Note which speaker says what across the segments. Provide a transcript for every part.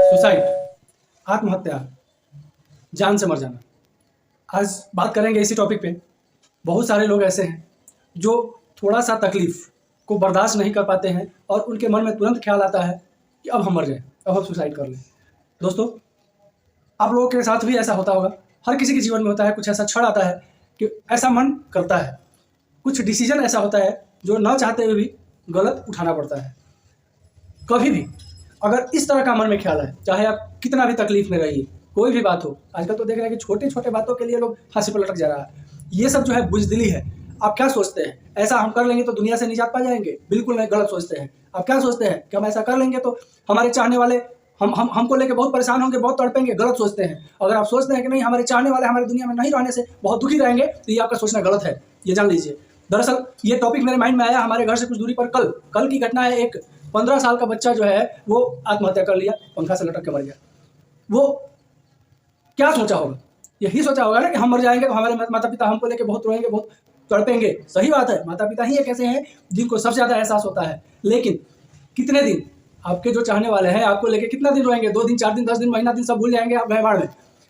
Speaker 1: Suicide, आत्महत्या, जान से मर जाना। आज बात करेंगे इसी टॉपिक पे। बहुत सारे लोग ऐसे हैं जो थोड़ा सा तकलीफ़ को बर्दाश्त नहीं कर पाते हैं और उनके मन में तुरंत ख्याल आता है कि अब हम मर जाएँ, अब हम सुसाइड कर लें। दोस्तों, आप लोगों के साथ भी ऐसा होता होगा, हर किसी के जीवन में होता है। कुछ ऐसा क्षण आता है कि ऐसा मन करता है, कुछ डिसीजन ऐसा होता है जो ना चाहते हुए भी गलत उठाना पड़ता है। कभी भी अगर इस तरह का मन में ख्याल है, चाहे आप कितना भी तकलीफ में रहिए, कोई भी बात हो। आजकल तो देख रहे हैं कि छोटे छोटे बातों के लिए लोग फांसी पर लटक जा रहा है। ये सब जो है बुज़दिली है। आप क्या सोचते हैं, ऐसा हम कर लेंगे तो दुनिया से निजात पा जाएंगे? बिल्कुल नहीं, गलत सोचते हैं। आप क्या सोचते हैं कि हम ऐसा कर लेंगे तो हमारे चाहने वाले हमको लेके बहुत परेशान होंगे, बहुत तड़पेंगे? गलत सोचते हैं। अगर आप सोचते हैं कि नहीं, हमारे चाहने वाले हमारी दुनिया में नहीं रहने से बहुत दुखी रहेंगे, तो ये आपका सोचना गलत है, ये जान लीजिए। दरअसल ये टॉपिक मेरे माइंड में आया हमारे घर से कुछ दूरी पर कल की घटना है। एक 15 साल का बच्चा जो है वो आत्महत्या कर लिया, पंखा से लटक के मर गया। वो क्या सोचा होगा? यही सोचा होगा ना कि हम मर जाएंगे तो हमारे माता पिता हमको लेके बहुत रोएंगे, बहुत तड़पेंगे। सही बात है, माता पिता ही एक ऐसे हैं जिनको सबसे ज़्यादा एहसास होता है। लेकिन कितने दिन आपके जो चाहने वाले हैं आपको लेके कितना दिन रोएंगे? 2 दिन, 4 दिन, 10 दिन, महीना दिन सब भूल जाएंगे आप व्यवहार में।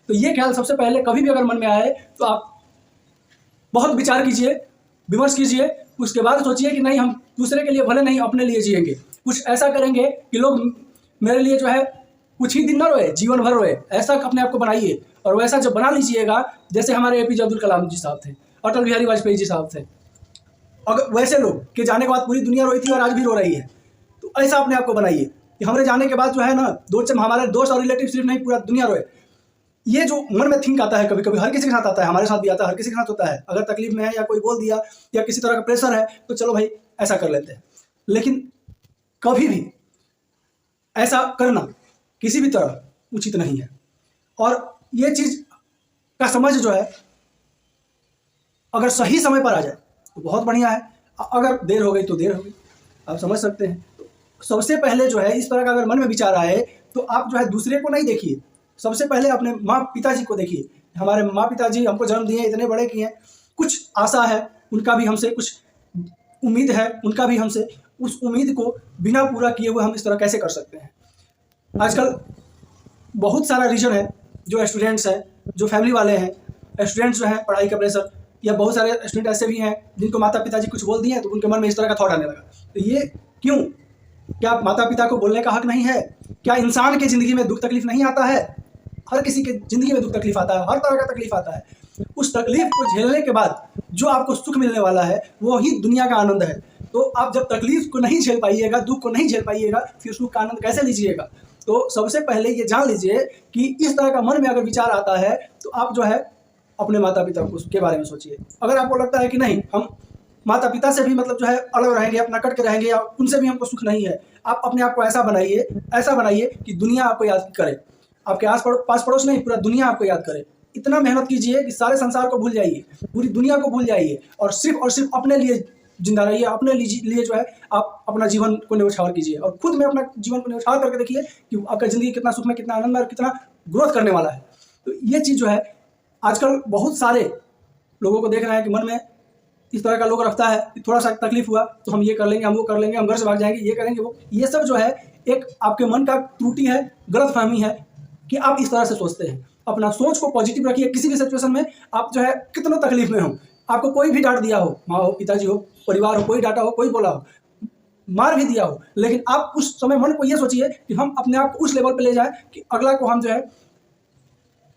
Speaker 1: तो ये ख्याल सबसे पहले कभी भी अगर मन में आए तो आप बहुत विचार कीजिए, विमर्श कीजिए। उसके बाद सोचिए कि नहीं, हम दूसरे के लिए भले नहीं, अपने लिए जिएंगे। कुछ ऐसा करेंगे कि लोग मेरे लिए जो है कुछ ही दिन ना रोए, जीवन भर रोए। ऐसा अपने आप को बनाइए। और वैसा जब बना लीजिएगा, जैसे हमारे एपीजे अब्दुल कलाम जी साहब थे, अटल बिहारी वाजपेयी जी साहब थे, अगर वैसे लोग के जाने के बाद पूरी दुनिया रोई थी और आज भी रो रही है, तो ऐसा अपने आप को बनाइए कि हमारे जाने के बाद जो है ना, हमारे दोस्त और रिलेटिव सिर्फ नहीं, पूरा दुनिया रोए। ये जो मन में थिंक आता है कभी कभी, हर किसी के साथ आता है, हमारे साथ भी आता है, हर किसी के साथ होता है। अगर तकलीफ में है या कोई बोल दिया या किसी तरह का प्रेशर है तो चलो भाई ऐसा कर लेते हैं। लेकिन कभी भी ऐसा करना किसी भी तरह उचित नहीं है। और ये चीज़ का समझ जो है, अगर सही समय पर आ जाए तो बहुत बढ़िया है, अगर देर हो गई तो देर हो गई, आप समझ सकते हैं। तो सबसे पहले जो है इस तरह का अगर मन में विचार आए तो आप जो है दूसरे को नहीं देखिए, सबसे पहले अपने माँ पिताजी को देखिए। हमारे माँ पिताजी हमको जन्म दिए, इतने बड़े किए हैं, कुछ आशा है उनका भी हमसे, कुछ उम्मीद है उनका भी हमसे। उस उम्मीद को बिना पूरा किए हुए हम इस तरह कैसे कर सकते हैं? आजकल बहुत सारा रीजन है। जो स्टूडेंट्स हैं, जो फैमिली वाले हैं, स्टूडेंट्स जो हैं, पढ़ाई का प्रेशर, या बहुत सारे स्टूडेंट ऐसे भी हैं जिनको माता पिताजी कुछ बोल दिए तो उनके मन में इस तरह का थॉट आने लगा। तो ये क्यों? क्या माता पिता को बोलने का हक नहीं है? क्या इंसान की ज़िंदगी में दुख तकलीफ नहीं आता है? हर किसी के ज़िंदगी में दुख तकलीफ आता है, हर तरह का तकलीफ आता है। उस तकलीफ को झेलने के बाद जो आपको सुख मिलने वाला है वो ही दुनिया का आनंद है। तो आप जब तकलीफ को नहीं झेल पाइएगा, दुख को नहीं झेल पाइएगा, फिर सुख का आनंद कैसे लीजिएगा? तो सबसे पहले ये जान लीजिए कि इस तरह का मन में अगर विचार आता है तो आप जो है अपने माता पिता को के बारे में सोचिए। अगर आपको लगता है कि नहीं, हम माता पिता से भी मतलब जो है अलग रहेंगे, अपना कट के रहेंगे, या उनसे भी हमको सुख नहीं है, आप अपने आप को ऐसा बनाइए कि दुनिया आपको याद करे। आपके पास पड़ोस नहीं, पूरा दुनिया आपको याद करे। इतना मेहनत कीजिए कि सारे संसार को भूल जाइए, पूरी दुनिया को भूल जाइए, और सिर्फ अपने लिए जिंदा रहिए। अपने लिए जो है आप अपना जीवन को न्यौछावर कीजिए, और खुद में अपना जीवन को न्यौछावर करके देखिए कि आपका ज़िंदगी कितना सुख में, कितना आनंद में और कितना ग्रोथ करने वाला है। तो ये चीज़ जो है आजकल बहुत सारे लोगों को देख रहे हैं कि मन में इस तरह का लोग रखता है कि थोड़ा सा तकलीफ हुआ तो हम ये कर लेंगे, हम वो कर लेंगे, हम घर से भाग जाएंगे, ये करेंगे वो। ये सब जो है एक आपके मन का त्रुटि है, गलतफहमी है कि आप इस तरह से सोचते हैं। अपना सोच को पॉजिटिव रखिए। किसी भी सिचुएशन में आप जो है कितना तकलीफ में हो, आपको कोई भी डांट दिया हो, माँ हो, पिताजी हो, परिवार हो, कोई डांटा हो, कोई बोला हो, मार भी दिया हो, लेकिन आप उस समय मन को ये सोचिए कि हम अपने आप को उस लेवल पे ले जाएं कि अगला को हम जो है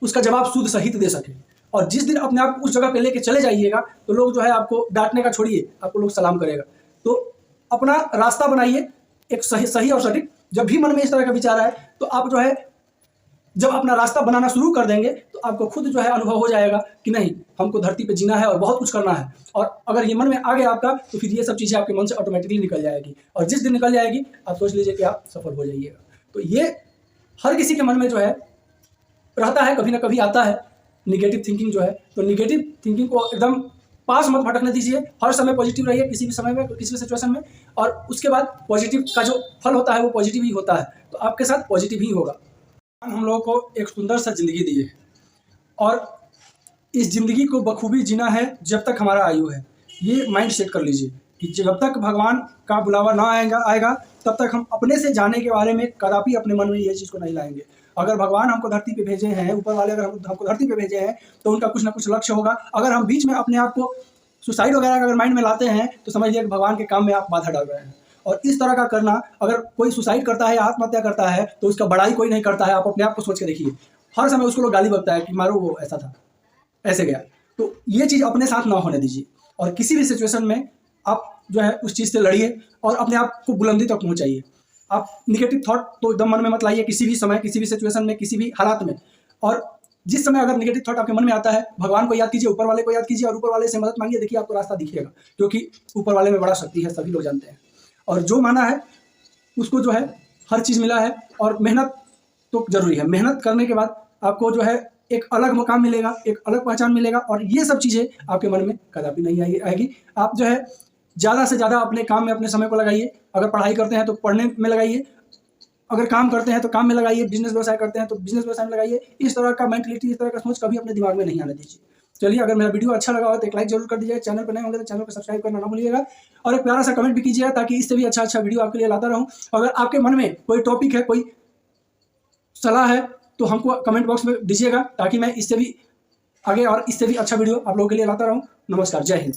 Speaker 1: उसका जवाब शुद्ध सहित दे सके। और जिस दिन अपने आप को उस जगह पे लेके चले जाइएगा तो लोग जो है आपको डांटने का छोड़िए, आपको लोग सलाम करेगा। तो अपना रास्ता बनाइए एक सही और सटीक। जब भी मन में इस तरह का विचार आए तो आप जो है जब अपना रास्ता बनाना शुरू कर देंगे तो आपको खुद जो है अनुभव हो जाएगा कि नहीं, हमको धरती पे जीना है और बहुत कुछ करना है। और अगर ये मन में आ गया आपका तो फिर ये सब चीज़ें आपके मन से ऑटोमेटिकली निकल जाएगी, और जिस दिन निकल जाएगी आप सोच लीजिए कि आप सफल हो जाइएगा। तो ये हर किसी के मन में जो है रहता है, कभी ना कभी आता है निगेटिव थिंकिंग जो है। तो निगेटिव थिंकिंग को एकदम पास मत भटकने दीजिए। हर समय पॉजिटिव रहिए, किसी भी समय में, किसी भी सिचुएशन में, और उसके बाद पॉजिटिव का जो फल होता है वो पॉजिटिव ही होता है। तो आपके साथ पॉजिटिव ही होगा। हम लोगों को एक सुंदर सा ज़िंदगी दी है, और इस ज़िंदगी को बखूबी जीना है जब तक हमारा आयु है। ये माइंड सेट कर लीजिए कि जब तक भगवान का बुलावा ना आएगा तब तक हम अपने से जाने के बारे में कदापि अपने मन में ये चीज़ को नहीं लाएंगे। अगर भगवान हमको धरती पे भेजे हैं, ऊपर वाले अगर हमको धरती पे भेजे हैं, तो उनका कुछ ना कुछ लक्ष्य होगा। अगर हम बीच में अपने आप को सुसाइड वगैरह का अगर माइंड में लाते हैं, तो समझिए कि भगवान के काम में आप बाधा डाल रहे हैं। और इस तरह का करना, अगर कोई सुसाइड करता है या आत्महत्या करता है, तो उसका बड़ाई कोई नहीं करता है। आप अपने आप को सोच के देखिए, हर समय उसको लोग गाली बकता है कि मारो वो ऐसा था, ऐसे गया। तो ये चीज़ अपने साथ ना होने दीजिए, और किसी भी सिचुएशन में आप जो है उस चीज़ से लड़िए और अपने आप को बुलंदी तक पहुँचाइए। आप निगेटिव थॉट तो एकदम मन में मत लाइए, किसी भी समय, किसी भी सिचुएशन में, किसी भी हालात में। और जिस समय अगर नेगेटिव थॉट आपके मन में आता है, भगवान को याद कीजिए, ऊपर वाले को याद कीजिए और ऊपर वाले से मदद मांगिए। देखिए आपको रास्ता दिखेगा, क्योंकि ऊपर वाले में बड़ा शक्ति है, सभी लोग जानते हैं। और जो माना है उसको जो है हर चीज़ मिला है। और मेहनत तो जरूरी है। मेहनत करने के बाद आपको जो है एक अलग मुकाम मिलेगा, एक अलग पहचान मिलेगा, और ये सब चीज़ें आपके मन में कदापि नहीं आएगी। आप जो है ज़्यादा से ज़्यादा अपने काम में अपने समय को लगाइए। अगर पढ़ाई करते हैं तो पढ़ने में लगाइए, अगर काम करते हैं तो काम में लगाइए, बिजनेस व्यवसाय करते हैं तो बिजनेस व्यवसाय में लगाइए। इस तरह का मेंटलिटी, इस तरह का सोच कभी अपने दिमाग में नहीं आने दीजिए। चलिए, अगर मेरा वीडियो अच्छा लगा हो तो एक लाइक जरूर कर दीजिए। चैनल पर नए होंगे तो चैनल को सब्सक्राइब करना ना भूलिएगा, और एक प्यारा सा कमेंट भी कीजिएगा, ताकि इससे भी अच्छा वीडियो आपके लिए लाता रहूँ। अगर आपके मन में कोई टॉपिक है, कोई सलाह है, तो हमको कमेंट बॉक्स में दीजिएगा, ताकि मैं इससे भी आगे और इससे भी अच्छा वीडियो आप लोगों के लिए लाता रहूँ। नमस्कार, जय हिंद।